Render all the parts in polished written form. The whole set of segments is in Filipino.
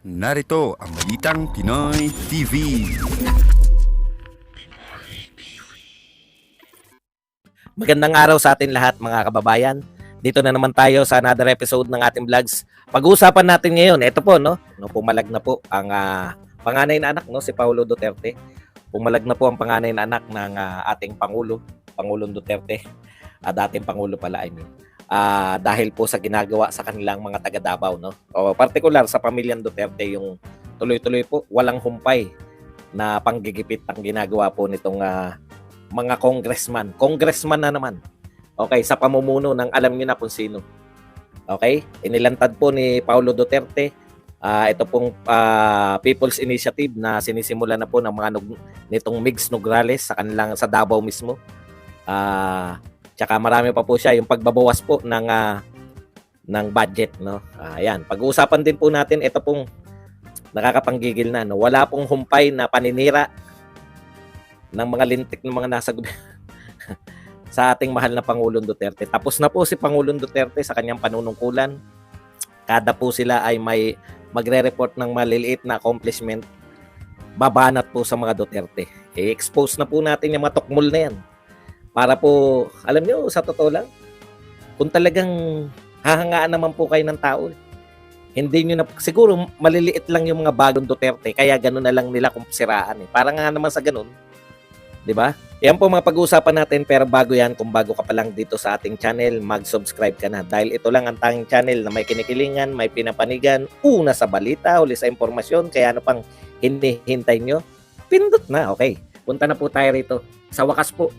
Narito ang Balitang Pinoy TV. Magandang araw sa atin lahat mga kababayan. Dito na naman tayo sa another episode ng ating vlogs. Pag-uusapan natin ngayon, ito po pumalag na po ang panganay na anak si Paulo Duterte. Pumalag na po ang panganay na anak ng ating Pangulong Duterte. Dating Pangulo pala dahil po sa ginagawa sa kanilang mga taga Davao O partikular sa pamilyang Duterte yung tuloy-tuloy po walang humpay na panggigipit ang ginagawa po nitong mga congressman na naman. Okay, sa pamumuno ng alam niyo na kung sino. Okay? Inilantad po ni Paulo Duterte ito pong People's Initiative na sinisimula na po ng mga nitong Migs Nograles sa Davao mismo. Tsaka marami pa po siya yung pagbabawas po ng budget ayan, pag-uusapan din po natin ito pong nakakapanggigil na wala pong humpay na paninira ng mga lintik ng mga nasa sa ating mahal na Pangulong Duterte. Tapos na po si Pangulong Duterte sa kanyang panunungkulan. Kada po sila ay may magre-report ng maliliit na accomplishment, babanat po sa mga Duterte. I-expose na po natin yung mga tukmol na yan. Para po, alam nyo, sa totoo lang, kung talagang hahangaan naman po kayo ng tao, hindi nyo na, siguro maliliit lang yung mga bagong Duterte, kaya gano'n na lang nila kung siraan. Parang nga naman sa gano'n, di ba? Yan po mga pag-uusapan natin, pero bago yan, kung bago ka pa lang dito sa ating channel, mag-subscribe ka na. Dahil ito lang ang tanging channel na may kinikilingan, may pinapanigan, una sa balita, huli sa impormasyon, kaya ano pang hinihintay nyo, pindot na, okay. Punta na po tayo rito. Sa wakas po,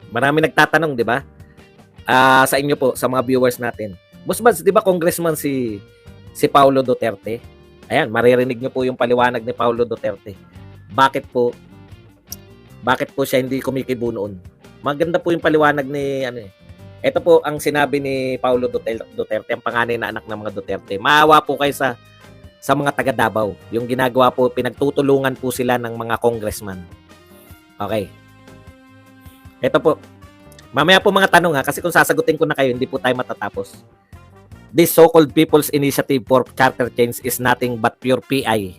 marami nagtatanong, di ba? Sa inyo po, sa mga viewers natin. Boss Bads, di ba congressman si Paulo Duterte? Ayan, maririnig nyo po yung paliwanag ni Paulo Duterte. Bakit po siya hindi kumikibo noon? Maganda po yung paliwanag ni Ito po ang sinabi ni Paulo Duterte, ang panganay na anak ng mga Duterte. Maawa po kayo sa mga taga Davao. Yung ginagawa po, pinagtutulungan po sila ng mga congressman. Okay. Ito po. Mamaya po mga tanong kasi kung sasagutin ko na kayo, hindi po tayo matatapos. This so-called People's Initiative for Charter Change is nothing but pure PI.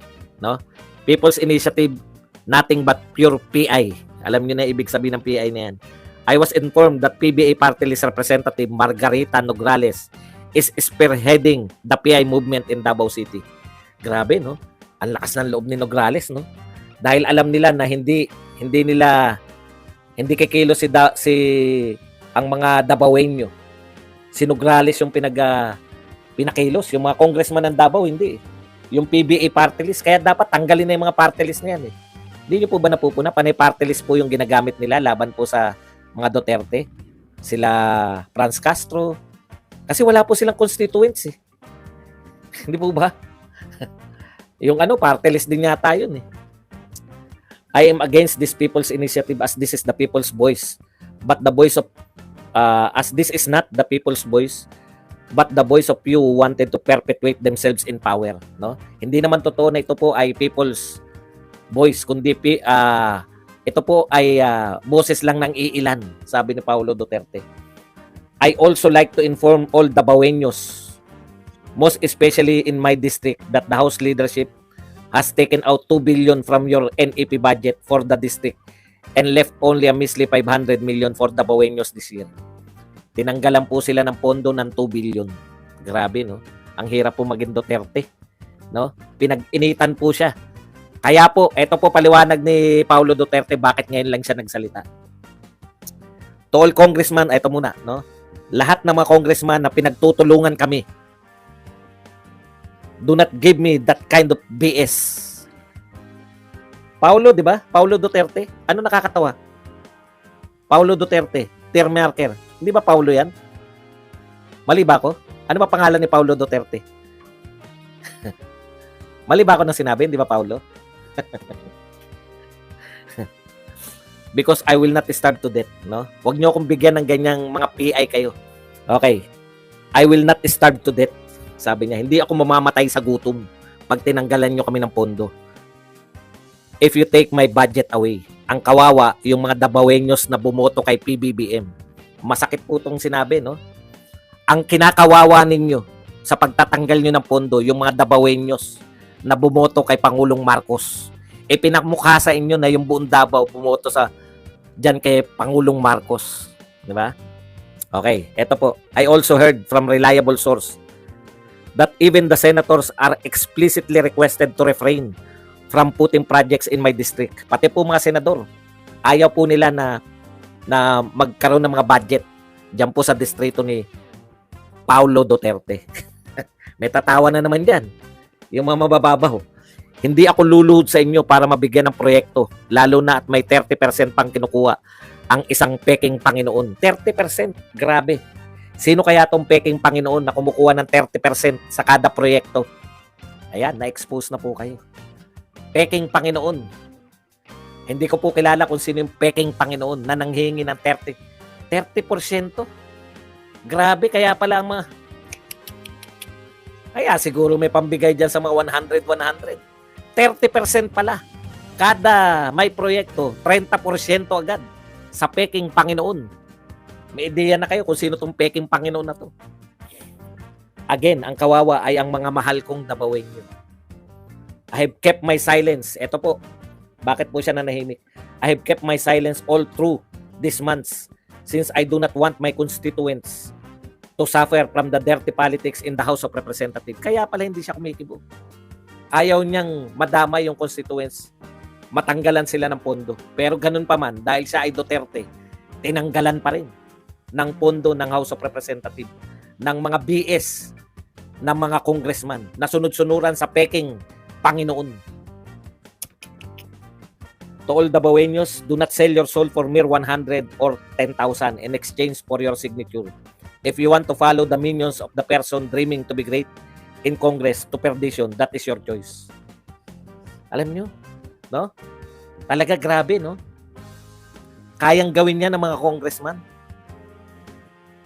People's Initiative, nothing but pure PI. Alam niyo na ibig sabihin ng PI na yan. I was informed that PBA Party List Representative Margarita Nograles is spearheading the PI movement in Davao City. Grabe, Ang lakas ng loob ni Nograles, Dahil alam nila na hindi kikilo ang mga Davaoenyo. Si Nograles yung pinakilos. Yung mga congressman ng Davao, hindi. Yung PBA party list. Kaya dapat tanggalin na yung mga party list na yan. Hindi nyo po ba napupuna? Panay party list po yung ginagamit nila laban po sa mga Duterte. Sila Franz Castro. Kasi wala po silang constituents. Hindi po ba? Yung party list din yata yun. I am against this people's initiative as this is the people's voice. But the voice of, as this is not the people's voice, but the voice of you who wanted to perpetuate themselves in power. Hindi naman totoo na ito po ay people's voice, kundi ito po ay boses lang ng iilan, sabi ni Paulo Duterte. I also like to inform all Davaoenos, most especially in my district, that the House leadership has taken out 2 billion from your NEP budget for the district and left only a measly 500 million for Davaoenos this year. Tinanggalan po sila ng pondo ng 2 billion. Grabe, Ang hirap po maging Duterte. Pinag-initan po siya. Kaya po, ito po paliwanag ni Paulo Duterte bakit ngayon lang siya nagsalita. To all congressman, ito muna, Lahat ng mga congressman na pinagtutulungan kami, do not give me that kind of BS. Paulo, di ba? Paulo Duterte. Ano nakakatawa? Paulo Duterte, tear marker. Hindi ba Paulo yan? Mali ba ako? Ano ba pangalan ni Paulo Duterte? Mali ba ako nang sinabi? Hindi ba Paulo? Because I will not starve to death. Huwag niyo akong bigyan ng ganyang mga PI kayo. Okay. I will not starve to death. Sabi niya, hindi ako mamamatay sa gutom pag tinanggalan niyo kami ng pondo. If you take my budget away. Ang kawawa, yung mga Davaoenos na bumoto kay PBBM. Masakit po itong sinabi, Ang kinakawawa ninyo sa pagtatanggal nyo ng pondo, yung mga Davaoenos na bumoto kay Pangulong Marcos. Pinakmukha sa inyo na yung buong Davao bumoto sa dyan kay Pangulong Marcos. Di ba? Okay, eto po. I also heard from reliable source that even the senators are explicitly requested to refrain from putting projects in my district. Pati po mga senador, ayaw po nila na magkaroon ng mga budget dyan po sa distrito ni Paulo Duterte. May tatawa na naman dyan. Yung mga mabababaw. Hindi ako luluhod sa inyo para mabigyan ng proyekto, lalo na at may 30% pang kinukuha ang isang peking Panginoon. 30%, grabe. Sino kaya tong peking Panginoon na kumukuha ng 30% sa kada proyekto? Ayan, na-expose na po kayo. Peking Panginoon. Hindi ko po kilala kung sino yung peking Panginoon na nanghihingi ng 30%. Grabe, kaya pala ang mga... Kaya siguro may pambigay dyan sa mga 100. 30% pala. Kada may proyekto, 30% agad sa peking Panginoon. May ideya na kayo kung sino tong peking Panginoon na to. Again, ang kawawa ay ang mga mahal kong Davaoenyo. I have kept my silence. Ito po. Bakit po siya nanahimik? I have kept my silence all through these months since I do not want my constituents to suffer from the dirty politics in the House of Representatives. Kaya pala hindi siya kumikibo. Ayaw niyang madama yung constituents. Matanggalan sila ng pondo. Pero ganun pa man, dahil siya ay Duterte, tinanggalan pa rin ng pondo ng House of Representatives, ng mga BS, ng mga congressman, na sunod-sunuran sa peking Panginoon. To all Davaoenyos, do not sell your soul for mere 100 or 10,000 in exchange for your signature. If you want to follow the minions of the person dreaming to be great in Congress to perdition, that is your choice. Alam nyo, no? Talaga grabe, no? Kayang gawin niya ng mga congressman.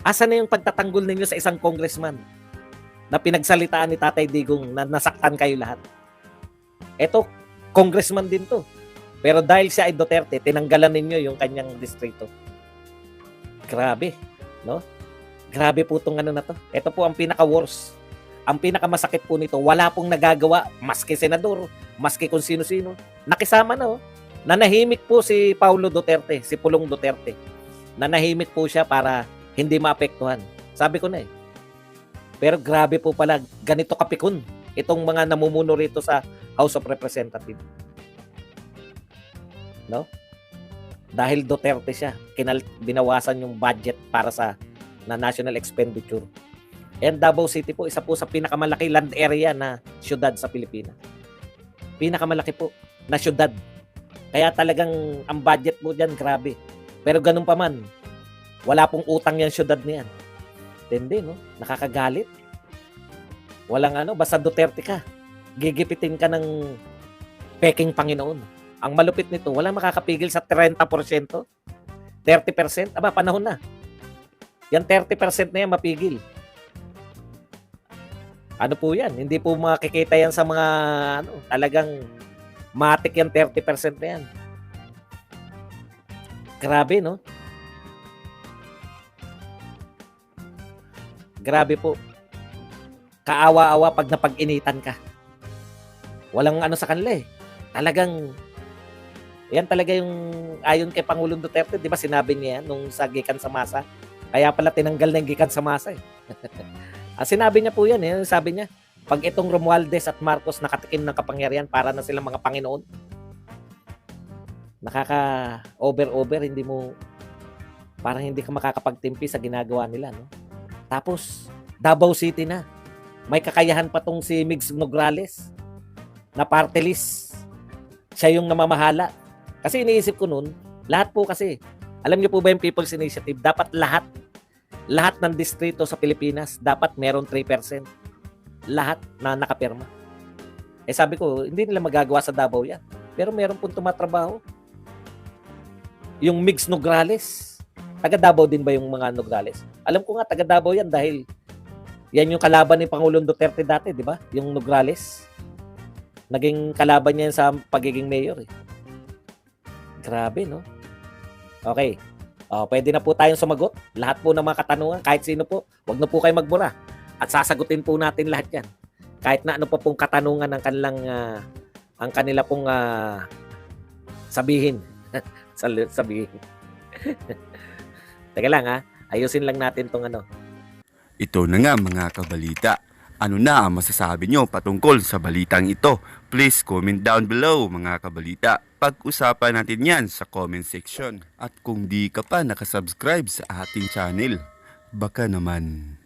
Asa na yung pagtatanggol ninyo sa isang congressman na pinagsalitaan ni Tatay Digong na nasaktan kayo lahat? Eto, congressman din to. Pero dahil siya ay Duterte, tinanggalan ninyo yung kanyang distrito. Grabe, no? Grabe po itong ano na to. Ito po ang pinaka-worst. Ang pinakamasakit po nito, wala pong nagagawa, maski senador, maski kung sino-sino. Nakisama na, oh. Nanahimik po si Paulo Duterte, si Pulong Duterte. Nanahimik po siya para hindi maapektuhan. Sabi ko na eh. Pero grabe po pala, ganito kapikon itong mga namumuno rito sa House of Representatives. No? Dahil Duterte siya, binawasan yung budget para sa national expenditure. And Davao City po, isa po sa pinakamalaki land area na syudad sa Pilipinas. Pinakamalaki po na syudad. Kaya talagang ang budget mo dyan, grabe. Pero ganun pa man, wala pong utang yan syudad niyan. Hindi, no? Nakakagalit. Walang ano, basta Duterte ka. Gigipitin ka ng peking Panginoon. Ang malupit nito, walang makakapigil sa 30%. 30%, aba, panahon na. Yan 30% na yan mapigil. Ano po yan? Hindi po makikita yan sa mga, ano, talagang matik yan 30% na yan. Grabe, no? Grabe po. Kaawa-awa pag napag-initan ka. Walang ano sa kanila eh. Talagang, yan talaga yung, ayon kay Pangulong Duterte, di ba sinabi niya yan nung sa Gikan sa Masa? Kaya pala tinanggal na yung Gikan sa Masa eh. Sinabi niya po yan eh. Sabi niya, pag itong Romualdez at Marcos nakatikim ng kapangyarihan, para na silang mga Panginoon. Nakaka-over, hindi mo, parang hindi ka makakapagtimpi sa ginagawa nila, no? Tapos, Davao City na. May kakayahan pa tong si Migs Nograles na party list. Siya yung namamahala. Kasi iniisip ko nun, lahat po kasi, alam niyo po ba yung People's Initiative, dapat lahat ng distrito sa Pilipinas, dapat meron 3%. Lahat na nakapirma. Sabi ko, hindi nila magagawa sa Davao yan. Pero meron pong tumatrabaho. Yung Migs Nograles, taga Davao din ba yung mga Nograles? Alam ko nga, taga Davao yan dahil yan yung kalaban ni Pangulong Duterte dati, di ba? Yung Nograles. Naging kalaban niya sa pagiging mayor eh. Grabe, no? Okay. Pwede na po tayong sumagot. Lahat po ng mga katanungan, kahit sino po, wag na po kayo magbura. At sasagutin po natin lahat yan. kahit na ano pa pong katanungan ng kanilang ang kanila pong sabihin. Sabihin. Teka lang ayusin lang natin tong ano. Ito na nga mga kabalita. Ano na ang masasabi nyo patungkol sa balitang ito? Please comment down below mga kabalita. Pag-usapan natin yan sa comment section. At kung di ka pa nakasubscribe sa ating channel, baka naman